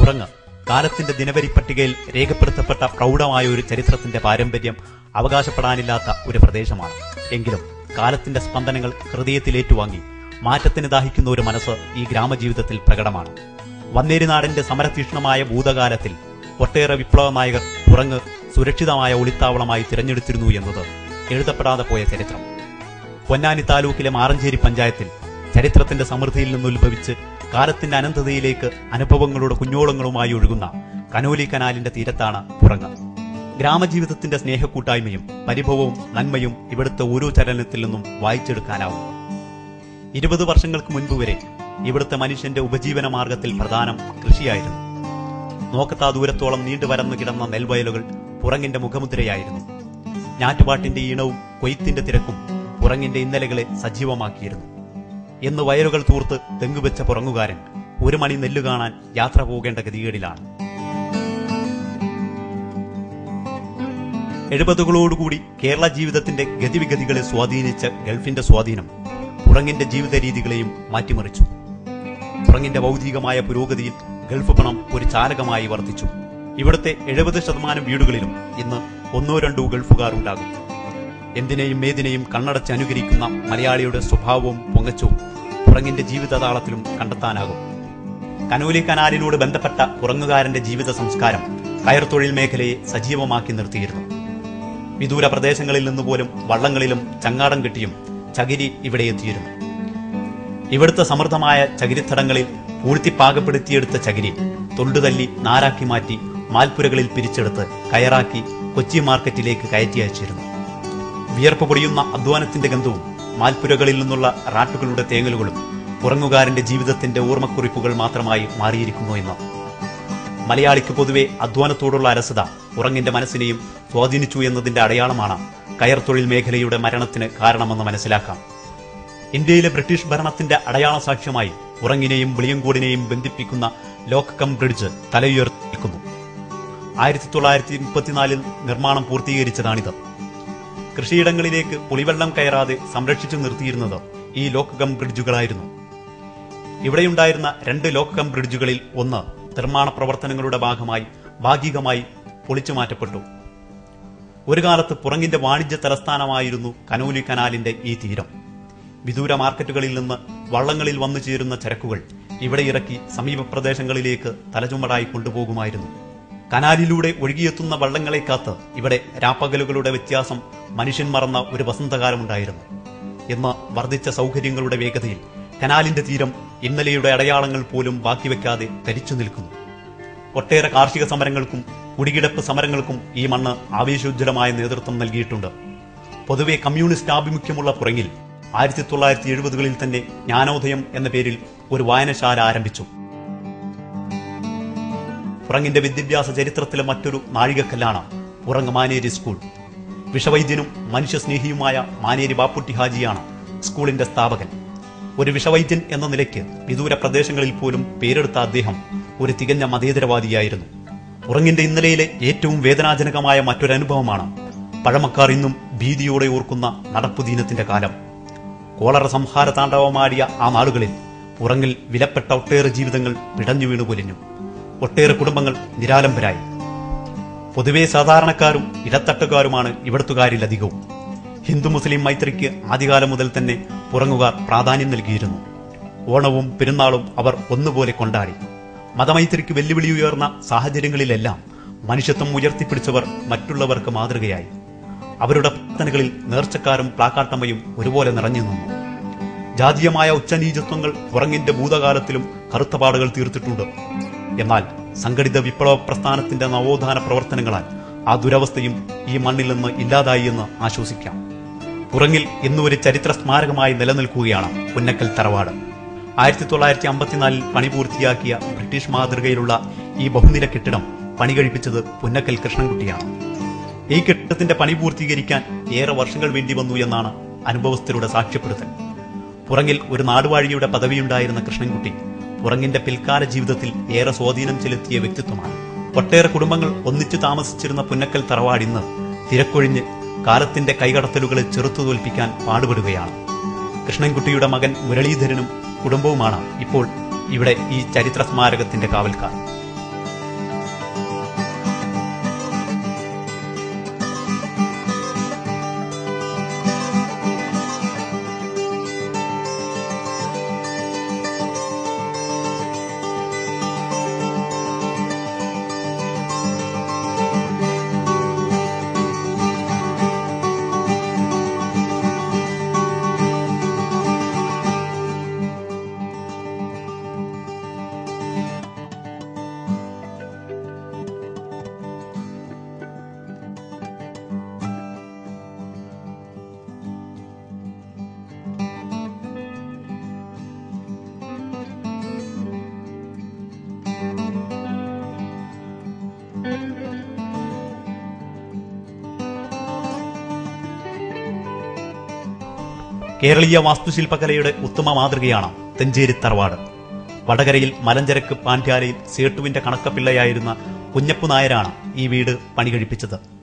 പുറങ്ങ് കാലത്തിന്റെ ദിനവരി പട്ടികയിൽ രേഖപ്പെടുത്തപ്പെട്ട പ്രൗഢമായ ഒരു ചരിത്രത്തിന്റെ പാരമ്പര്യം അവകാശപ്പെടാനില്ലാത്ത ഒരു പ്രദേശമാണ്. എങ്കിലും കാലത്തിന്റെ സ്പന്ദനങ്ങൾ ഹൃദയത്തിലേറ്റുവാങ്ങി മാറ്റത്തിന് ദാഹിക്കുന്ന ഒരു മനസ്സ് ഈ ഗ്രാമജീവിതത്തിൽ പ്രകടമാണ്. വന്നേരിനാടിന്റെ സമരതീഷ്ണമായ ഭൂതകാലത്തിൽ ഒട്ടേറെ വിപ്ലവ നായകർ പുറങ്ങ് സുരക്ഷിതമായ ഒളിത്താവളമായി തിരഞ്ഞെടുത്തിരുന്നു എന്നത് എഴുതപ്പെടാതെ പോയ ചരിത്രം. പൊന്നാനി താലൂക്കിലെ മാറഞ്ചേരി പഞ്ചായത്തിൽ ചരിത്രത്തിന്റെ സമൃദ്ധിയിൽ നിന്നുത്ഭവിച്ച് കാലത്തിന്റെ അനന്തതയിലേക്ക് അനുഭവങ്ങളുടെ കുഞ്ഞോളങ്ങളുമായി ഒഴുകുന്ന കനോലി കനാലിന്റെ തീരത്താണ് പുറങ്ങ്. ഗ്രാമജീവിതത്തിന്റെ സ്നേഹക്കൂട്ടായ്മയും പരിഭവവും നന്മയും ഇവിടുത്തെ ഓരോ ചലനത്തിൽ നിന്നും വായിച്ചെടുക്കാനാവും. 20 വർഷങ്ങൾക്ക് മുൻപ് വരെ ഇവിടുത്തെ മനുഷ്യന്റെ ഉപജീവന മാർഗത്തിൽ പ്രധാനം കൃഷിയായിരുന്നു. നോക്കത്താ ദൂരത്തോളം നീണ്ടുവരന്നു കിടന്ന നെൽവയലുകൾ പുറങ്ങിന്റെ മുഖമുദ്രയായിരുന്നു. ഞാറ്റുപാട്ടിന്റെ ഈണവും കൊയ്ത്തിന്റെ തിരക്കും പുറങ്ങിന്റെ ഇന്നലകളെ സജീവമാക്കിയിരുന്നു. എന്ന് വയലുകൾ തൂർത്ത് തെങ്ങുവെച്ച പുറങ്ങുകാരൻ 1 മണി നെല്ല് കാണാൻ യാത്ര പോകേണ്ട ഗതികേടിലാണ്. 70കളോടുകൂടി കേരള ജീവിതത്തിന്റെ ഗതിവിഗതികളെ സ്വാധീനിച്ച ഗൾഫിന്റെ സ്വാധീനം പുറങ്ങിന്റെ ജീവിത രീതികളെയും മാറ്റിമറിച്ചു. പുറങ്ങിന്റെ ഭൗതികമായ പുരോഗതിയിൽ ഗൾഫ് പണം ഒരു ചാലകമായി വർദ്ധിച്ചു. ഇവിടുത്തെ 70% വീടുകളിലും ഇന്ന് 1-2 ഗൾഫുകാരുണ്ടാകും. എന്തിനേയും ഏതിനെയും കണ്ണടച്ച് അനുകരിക്കുന്ന മലയാളിയുടെ സ്വഭാവവും പൊങ്ങച്ചവും പുറങ്ങിന്റെ ജീവിതതാളത്തിലും കണ്ടെത്താനാകും. കനോലി കനാലിനോട് ബന്ധപ്പെട്ട പുറങ്ങുകാരന്റെ ജീവിത സംസ്കാരം കയർതൊഴിൽ മേഖലയെ സജീവമാക്കി നിർത്തിയിരുന്നു. വിദൂര പ്രദേശങ്ങളിൽ നിന്നുപോലും വള്ളങ്ങളിലും ചങ്ങാടം കെട്ടിയും ചകിരി ഇവിടെ എത്തിയിരുന്നു. ഇവിടുത്തെ സമൃദ്ധമായ ചകിരിത്തടങ്ങളിൽ പൂഴ്ത്തി പാകപ്പെടുത്തിയെടുത്ത ചകിരി തൊണ്ടുതല്ലി നാരാക്കി മാറ്റി മാൽപ്പുരകളിൽ പിരിച്ചെടുത്ത് കയറാക്കി കൊച്ചി മാർക്കറ്റിലേക്ക് കയറ്റി അയച്ചിരുന്നു. വിയർപ്പ് പൊടിയുന്ന അധ്വാനത്തിന്റെ ഗന്ധവും മാൽപ്പുരകളിൽ നിന്നുള്ള റാട്ടുകളുടെ തേങ്ങലുകളും പുറങ്ങുകാരന്റെ ജീവിതത്തിന്റെ ഓർമ്മക്കുറിപ്പുകൾ മാത്രമായി മാറിയിരിക്കുന്നു എന്ന്. മലയാളിക്ക് പൊതുവെ അധ്വാനത്തോടുള്ള അലസത പുറങ്ങിന്റെ മനസ്സിനെയും സ്വാധീനിച്ചു എന്നതിന്റെ അടയാളമാണ് കയർതൊഴിൽ മേഖലയുടെ മരണത്തിന് കാരണമെന്ന് മനസ്സിലാക്കാം. ഇന്ത്യയിലെ ബ്രിട്ടീഷ് ഭരണത്തിന്റെ അടയാള സാക്ഷ്യമായി പുറങ്ങിനെയും വെളിയങ്കോടിനെയും ബന്ധിപ്പിക്കുന്ന ലോക്ക് കം ബ്രിഡ്ജ് തലയുയർത്തി നിൽക്കുന്നു. 1934 നിർമ്മാണം പൂർത്തീകരിച്ചതാണിത്. കൃഷിയിടങ്ങളിലേക്ക് പുളിവെള്ളം കയറാതെ സംരക്ഷിച്ചു നിർത്തിയിരുന്നത് ഈ ലോക്ക് കം ബ്രിഡ്ജുകളായിരുന്നു. ഇവിടെയുണ്ടായിരുന്ന 2 ലോക്ക് കം ബ്രിഡ്ജുകളിൽ ഒന്ന് നിർമ്മാണ പ്രവർത്തനങ്ങളുടെ ഭാഗികമായി പൊളിച്ചുമാറ്റപ്പെട്ടു. ഒരു കാലത്ത് പുറങ്ങിന്റെ വാണിജ്യ തലസ്ഥാനമായിരുന്നു കനോലി കനാലിന്റെ ഈ തീരം. വിദൂര മാർക്കറ്റുകളിൽ നിന്ന് വള്ളങ്ങളിൽ വന്നു ചേരുന്ന ചരക്കുകൾ ഇവിടെ ഇറക്കി സമീപ പ്രദേശങ്ങളിലേക്ക് തലചുമടായി കൊണ്ടുപോകുമായിരുന്നു. കനാലിലൂടെ ഒഴുകിയെത്തുന്ന വള്ളങ്ങളെ കാത്ത് ഇവിടെ രാപ്പകലുകളുടെ വ്യത്യാസം മനുഷ്യൻ മറന്ന ഒരു വസന്തകാലമുണ്ടായിരുന്നു. ഇന്ന് വർദ്ധിച്ച സൗകര്യങ്ങളുടെ വേഗതയിൽ കനാലിന്റെ തീരം ഇന്നലെയുടെ അടയാളങ്ങൾ പോലും ബാക്കിവെക്കാതെ തരിച്ചു നിൽക്കുന്നു. ഒട്ടേറെ കാർഷിക സമരങ്ങൾക്കും കുടികിടപ്പ് സമരങ്ങൾക്കും ഈ മണ്ണ് ആവേശോജ്വലമായ നേതൃത്വം നൽകിയിട്ടുണ്ട്. പൊതുവെ കമ്മ്യൂണിസ്റ്റ് ആഭിമുഖ്യമുള്ള പുറങ്ങിൽ 1970കളിൽ തന്നെ ജ്ഞാനോദയം എന്ന പേരിൽ ഒരു വായനശാല ആരംഭിച്ചു. പുറങ്ങിന്റെ വിദ്യാഭ്യാസ ചരിത്രത്തിലെ മറ്റൊരു നാഴികക്കല്ലാണ് പുറങ്ങ് മാനേരി സ്കൂൾ. വിഷവൈദ്യനും മനുഷ്യസ്നേഹിയുമായ മാനേരി ബാപ്പുട്ടി ഹാജിയാണ് സ്കൂളിന്റെ സ്ഥാപകൻ. ഒരു വിഷവൈദ്യൻ എന്ന നിലയ്ക്ക് വിദൂര പ്രദേശങ്ങളിൽ പോലും പേരെടുത്ത അദ്ദേഹം ഒരു തികഞ്ഞ മതേതരവാദിയായിരുന്നു. പുറങ്ങിന്റെ ഇന്നലെയിലെ ഏറ്റവും വേദനാജനകമായ മറ്റൊരനുഭവമാണ് പഴമക്കാർ ഇന്നും ഭീതിയോടെ ഓർക്കുന്ന നടപ്പുദീനത്തിന്റെ കാലം. കോളറ സംഹാര താണ്ഡവമാടിയ ആ നാളുകളിൽ പുറങ്ങിൽ വിലപ്പെട്ട ഒട്ടേറെ ജീവിതങ്ങൾ പിടഞ്ഞു വീണു പൊലിഞ്ഞു. ഒട്ടേറെ കുടുംബങ്ങൾ നിരാലംബരായി. പൊതുവെ സാധാരണക്കാരും ഇടത്തട്ടുകാരുമാണ് ഇവിടത്തുകാരിലധികവും. ഹിന്ദു മുസ്ലിം മൈത്രിക്ക് ആദ്യകാലം മുതൽ തന്നെ പുറങ്ങുകാർ പ്രാധാന്യം നൽകിയിരുന്നു. ഓണവും പെരുന്നാളും അവർ ഒന്നുപോലെ കൊണ്ടാടി. മതമൈത്രിക്ക് വെല്ലുവിളി ഉയർന്ന സാഹചര്യങ്ങളിലെല്ലാം മനുഷ്യത്വം ഉയർത്തിപ്പിടിച്ചവർ മറ്റുള്ളവർക്ക് മാതൃകയായി. അവരുടെ പ്രാർത്ഥനകളിൽ നേർച്ചക്കാരും പ്ലാക്കാട്ടമ്മയും ഒരുപോലെ നിറഞ്ഞു നിന്നു. ജാതീയമായ ഉച്ചനീചത്വങ്ങൾ പുറങ്ങിന്റെ ഭൂതകാലത്തിലും കറുത്ത പാടുകൾ തീർത്തിട്ടുണ്ട്. എന്നാൽ സംഘടിത വിപ്ലവ പ്രസ്ഥാനത്തിന്റെ നവോത്ഥാന പ്രവർത്തനങ്ങളാൽ ആ ദുരവസ്ഥയും ഈ മണ്ണിൽ നിന്ന് ഇല്ലാതായി എന്ന് ആശ്വസിക്കാം. പുറങ്ങിൽ ഇന്നൊരു ചരിത്ര സ്മാരകമായി നിലനിൽക്കുകയാണ് പുന്നക്കൽ തറവാട്. 1954 പണി പൂർത്തിയാക്കിയ ബ്രിട്ടീഷ് മാതൃകയിലുള്ള ഈ ബഹുനില കെട്ടിടം പണി കഴിപ്പിച്ചത് പുന്നക്കൽ കൃഷ്ണൻകുട്ടിയാണ്. ഈ കെട്ടിടത്തിന്റെ പണി പൂർത്തീകരിക്കാൻ ഏറെ വർഷങ്ങൾ വേണ്ടി വന്നു എന്നാണ് അനുഭവസ്ഥരുടെ സാക്ഷ്യപ്പെടുത്തൽ. പുറങ്ങിൽ ഒരു നാടുവാഴിയുടെ പദവിയുണ്ടായിരുന്ന കൃഷ്ണൻകുട്ടി പുറങ്ങിന്റെ പിൽക്കാല ജീവിതത്തിൽ ഏറെ സ്വാധീനം ചെലുത്തിയ വ്യക്തിത്വമാണ്. ഒട്ടേറെ കുടുംബങ്ങൾ ഒന്നിച്ചു താമസിച്ചിരുന്ന പുന്നക്കൽ തറവാട് ഇന്ന് തിരക്കൊഴിഞ്ഞ് കാലത്തിന്റെ കൈകടത്തലുകളെ ചെറുത്തു തോൽപ്പിക്കാൻ പാടുപെടുകയാണ്. കൃഷ്ണൻകുട്ടിയുടെ മകൻ മുരളീധരനും കുടുംബവുമാണ് ഇപ്പോൾ ഇവിടെ ഈ ചരിത്ര സ്മാരകത്തിന്റെ കാവൽക്കാർ. കേരളീയ വാസ്തുശില്പകലയുടെ ഉത്തമ മാതൃകയാണ് തെഞ്ചേരി തറവാട്. വടകരയിൽ മലഞ്ചരക്ക് പാണ്ഡ്യാലയിൽ സേട്ടുവിന്റെ കണക്കപ്പിള്ളയായിരുന്ന കുഞ്ഞപ്പു നായരാണ് ഈ വീട് പണി കഴിപ്പിച്ചത്.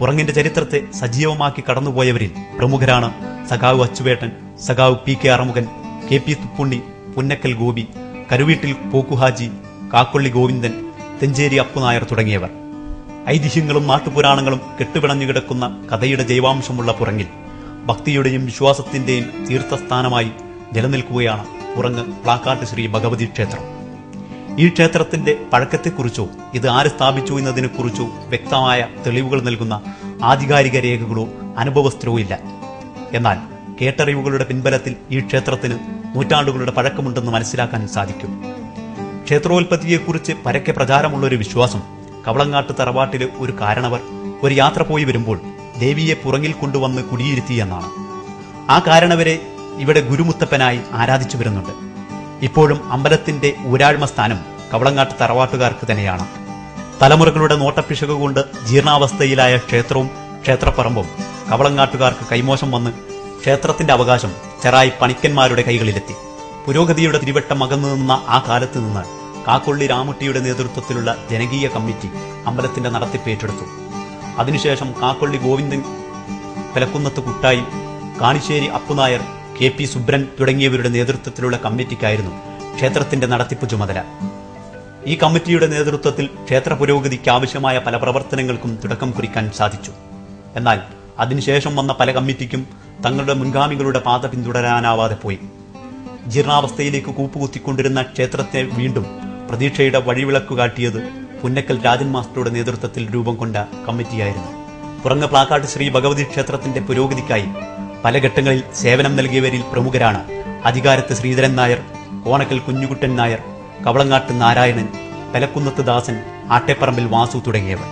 പുറങ്ങിന്റെ ചരിത്രത്തെ സജീവമാക്കി കടന്നുപോയവരിൽ പ്രമുഖരാണ് സഖാവ് അച്ചുവേട്ടൻ, സഖാവ് P K Aramukhan, K P Thuppunni, Punnakkal Gopi, Karuveettil Pokkuhaji, Kakkolli Govindan, Thencheri Appunair തുടങ്ങിയവർ. ഐതിഹ്യങ്ങളും നാട്ടുപുരാണങ്ങളും കെട്ടുപിണഞ്ഞു കിടക്കുന്ന കഥയുടെ ജൈവാംശമുള്ള പുറങ്ങിൽ ഭക്തിയുടെയും വിശ്വാസത്തിന്റെയും തീർത്ഥസ്ഥാനമായി നിലനിൽക്കുകയാണ് പുറങ്ങ് പ്ലാക്കാട്ട് ശ്രീ ഭഗവതി ക്ഷേത്രം. ഈ ക്ഷേത്രത്തിന്റെ പഴക്കത്തെക്കുറിച്ചോ ഇത് ആര് സ്ഥാപിച്ചു എന്നതിനെക്കുറിച്ചോ വ്യക്തമായ തെളിവുകൾ നൽകുന്ന ആധികാരിക രേഖകളോ അനുഭവസ്ഥരോ ഇല്ല. എന്നാൽ കേട്ടറിവുകളുടെ പിൻബലത്തിൽ ഈ ക്ഷേത്രത്തിന് നൂറ്റാണ്ടുകളുടെ പഴക്കമുണ്ടെന്ന് മനസ്സിലാക്കാൻ സാധിക്കും. ക്ഷേത്രോൽപത്തിയെക്കുറിച്ച് പരക്കെ പ്രചാരമുള്ളൊരു വിശ്വാസം കവളങ്ങാട്ട് തറവാട്ടിലെ ഒരു കാരണവർ ഒരു യാത്ര പോയി വരുമ്പോൾ ദേവിയെ പുറങ്ങിൽ കൊണ്ടുവന്ന് കുടിയിരുത്തി എന്നാണ്. ആ കാരണവരെ ഇവിടെ ഗുരുമുത്തപ്പനായി ആരാധിച്ചു വരുന്നുണ്ട്. ഇപ്പോഴും അമ്പലത്തിന്റെ ഊരാഴ്മ സ്ഥാനം കവളങ്ങാട്ട് തറവാട്ടുകാർക്ക് തന്നെയാണ്. തലമുറകളുടെ നോട്ടപ്പിശക കൊണ്ട് ജീർണാവസ്ഥയിലായ ക്ഷേത്രവും ക്ഷേത്രപ്പറമ്പും കവളങ്ങാട്ടുകാർക്ക് കൈമോശം വന്ന് ക്ഷേത്രത്തിന്റെ അവകാശം ചെറായി പണിക്കന്മാരുടെ കൈകളിലെത്തി. പുരോഗതിയുടെ തിരുവട്ടം അകന്നു നിന്ന ആ കാലത്ത് നിന്ന് കാക്കൊള്ളി രാമുട്ടിയുടെ നേതൃത്വത്തിലുള്ള ജനകീയ കമ്മിറ്റി അമ്പലത്തിന്റെ നടത്തിപ്പ് ഏറ്റെടുത്തു. അതിനുശേഷം കാക്കൊള്ളി ഗോവിന്ദൻ, പെലക്കുന്നത്ത് കുട്ടായി, കാണിശ്ശേരി അപ്പുനായർ, കെ പി സുബ്രൻ തുടങ്ങിയവരുടെ നേതൃത്വത്തിലുള്ള കമ്മിറ്റിക്കായിരുന്നു ക്ഷേത്രത്തിന്റെ നടത്തിപ്പ് ചുമതല. ഈ കമ്മിറ്റിയുടെ നേതൃത്വത്തിൽ ക്ഷേത്ര പുരോഗതിക്ക് ആവശ്യമായ പല പ്രവർത്തനങ്ങൾക്കും തുടക്കം കുറിക്കാൻ സാധിച്ചു. എന്നാൽ അതിനുശേഷം വന്ന പല കമ്മിറ്റിക്കും തങ്ങളുടെ മുൻഗാമികളുടെ പാത പിന്തുടരാനാവാതെ പോയി. ജീർണാവസ്ഥയിലേക്ക് കൂപ്പുകുത്തിക്കൊണ്ടിരുന്ന ക്ഷേത്രത്തെ വീണ്ടും പ്രതീക്ഷയുടെ വഴിവിളക്കു കാട്ടിയത് പുന്നക്കൽ രാജൻ മാസ്റ്ററുടെ നേതൃത്വത്തിൽ രൂപം കൊണ്ട കമ്മിറ്റിയായിരുന്നു. പുറങ്ങ് പ്ലാക്കാട്ട് ശ്രീ ഭഗവതി ക്ഷേത്രത്തിന്റെ പുരോഗതിക്കായി പല ഘട്ടങ്ങളിൽ സേവനം നൽകിയവരിൽ പ്രമുഖരാണ് അധികാരത്ത് ശ്രീധരൻ നായർ, കോണക്കൽ കുഞ്ഞുകുട്ടൻ നായർ, കവളങ്ങാട്ട് നാരായണൻ, പെലക്കുന്നത്ത് ദാസൻ, ആട്ടേപ്പറമ്പിൽ വാസു തുടങ്ങിയവർ.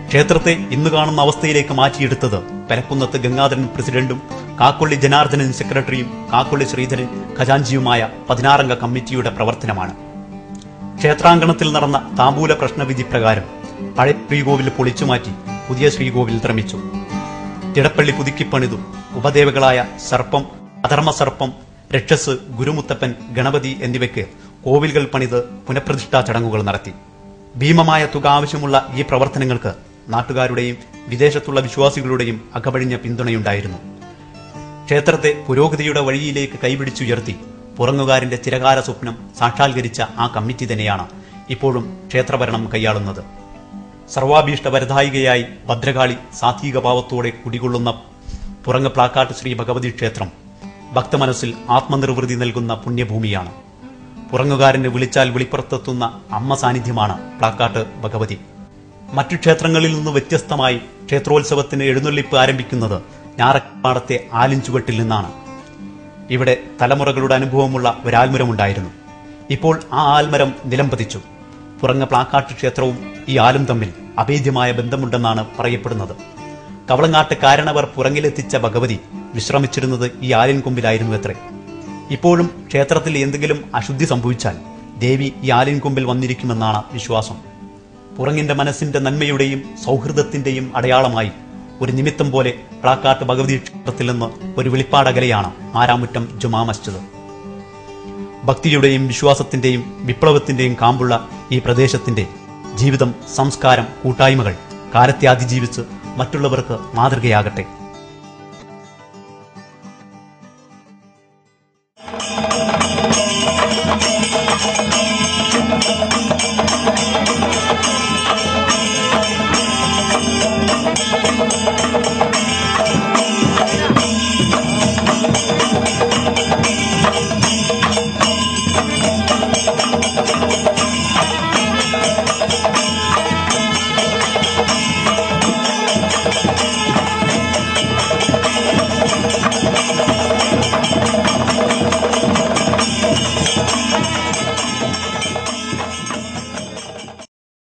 ക്ഷേത്രത്തെ ഇന്ന് കാണുന്ന അവസ്ഥയിലേക്ക് മാറ്റിയെടുത്തത് പെലക്കുന്നത്ത് ഗംഗാധരൻ പ്രസിഡന്റും കാക്കൊള്ളി ജനാർദ്ദനൻ സെക്രട്ടറിയും കാക്കൊള്ളി ശ്രീധരൻ ഖജാൻജിയുമായ 16 കമ്മിറ്റിയുടെ പ്രവർത്തനമാണ്. ക്ഷേത്രാങ്കണത്തിൽ നടന്ന താമ്പൂല പ്രശ്നവിധി പ്രകാരം പഴയ ശ്രീകോവിൽ പൊളിച്ചുമാറ്റി പുതിയ ശ്രീകോവിൽ നിർമ്മിച്ചു. തിടപ്പള്ളി പുതുക്കിപ്പണിതു. ഉപദേവകളായ സർപ്പം, അധർമ്മസർപ്പം, രക്ഷസ്, ഗുരുമുത്തപ്പൻ, ഗണപതി എന്നിവയ്ക്ക് കോവിലുകൾ പണിത് പുനഃപ്രതിഷ്ഠാ ചടങ്ങുകൾ നടത്തി. ഭീമമായ തുക ആവശ്യമുള്ള ഈ പ്രവർത്തനങ്ങൾക്ക് നാട്ടുകാരുടെയും വിദേശത്തുള്ള വിശ്വാസികളുടെയും അകപഴിഞ്ഞ പിന്തുണയുണ്ടായിരുന്നു. ക്ഷേത്രത്തെ പുരോഗതിയുടെ വഴിയിലേക്ക് കൈപിടിച്ചുയർത്തി പുറങ്ങുകാരന്റെ ചിരകാല സ്വപ്നം സാക്ഷാത്കരിച്ച ആ കമ്മിറ്റി തന്നെയാണ് ഇപ്പോഴും ക്ഷേത്രഭരണം കൈയാളുന്നത്. സർവാഭീഷ്ടവരദായികയായി ഭദ്രകാളി സാത്വികഭാവത്തോടെ കുടികൊള്ളുന്ന പുറങ്ങ് പ്ലാക്കാട്ട് ശ്രീ ഭഗവതി ക്ഷേത്രം ഭക്തമനസ്സിൽ ആത്മനിർവൃതി നൽകുന്ന പുണ്യഭൂമിയാണ്. പുറങ്ങുകാരനെ വിളിച്ചാൽ വിളിപ്പുറത്തെത്തുന്ന അമ്മ സാന്നിധ്യമാണ് പ്ലാക്കാട്ട് ഭഗവതി. മറ്റു ക്ഷേത്രങ്ങളിൽ നിന്ന് വ്യത്യസ്തമായി ക്ഷേത്രോത്സവത്തിന് എഴുന്നള്ളിപ്പ് ആരംഭിക്കുന്നത് ഞാറപ്പാടത്തെ ആലിൻചുവട്ടിൽ നിന്നാണ്. ഇവിടെ തലമുറകളുടെ അനുഭവമുള്ള ഒരാൽമരമുണ്ടായിരുന്നു. ഇപ്പോൾ ആ ആൽമരം നിലം പതിച്ചു. പുറങ്ങ് പ്ലാക്കാട്ട് ക്ഷേത്രവും ഈ ആലും തമ്മിൽ അഭേദ്യമായ ബന്ധമുണ്ടെന്നാണ് പറയപ്പെടുന്നത്. കവളങ്ങാട്ട് കാരണവർ പുറങ്ങിലെത്തിച്ച ഭഗവതി വിശ്രമിച്ചിരുന്നത് ഈ ആലിൻ കൊമ്പിലായിരുന്നു അത്രേ. ഇപ്പോഴും ക്ഷേത്രത്തിൽ എന്തെങ്കിലും അശുദ്ധി സംഭവിച്ചാൽ ദേവി ഈ ആലിൻ കൊമ്പിൽ വന്നിരിക്കുമെന്നാണ് വിശ്വാസം. പുറങ്ങിന്റെ മനസ്സിന്റെ നന്മയുടെയും സൗഹൃദത്തിന്റെയും അടയാളമായി ഒരു നിമിത്തം പോലെ പ്ലാക്കാട്ട് ഭഗവതി ക്ഷേത്രത്തിൽ നിന്ന് ഒരു വെളിപ്പാടകലെയാണ് ആരാമുറ്റം ജുമാ മസ്ജിദ്. ഭക്തിയുടെയും വിശ്വാസത്തിന്റെയും വിപ്ലവത്തിന്റെയും കാമ്പുള്ള ഈ പ്രദേശത്തിന്റെ ജീവിതം, സംസ്കാരം, കൂട്ടായ്മകൾ കാലത്തെ അതിജീവിച്ച് മറ്റുള്ളവർക്ക് മാതൃകയാകട്ടെ.